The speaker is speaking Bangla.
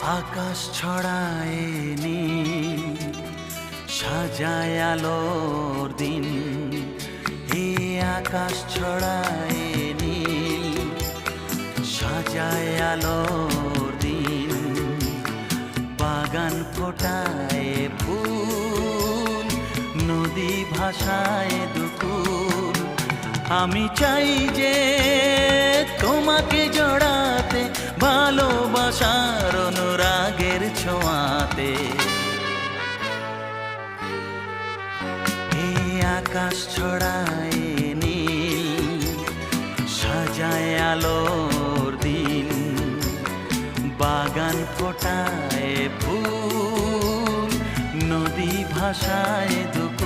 আকাশ ছড়ায় নীল, সাজায় আলোর দিন। এ আকাশ ছড়ায় নীল, সাজায় আলোর দিন। বাগান ফোটায় ফুল, নদী ভাসায় দুকুল। আমি চাই যে তোমাকে জড়াতে, ভালোবাসার অনুরাগের ছোঁয়াতে। এই আকাশ ছড়ায় নীল, সাজায় আলোর দিন। বাগান ফোটায় ফুল, নদী ভাসায় দুকুল।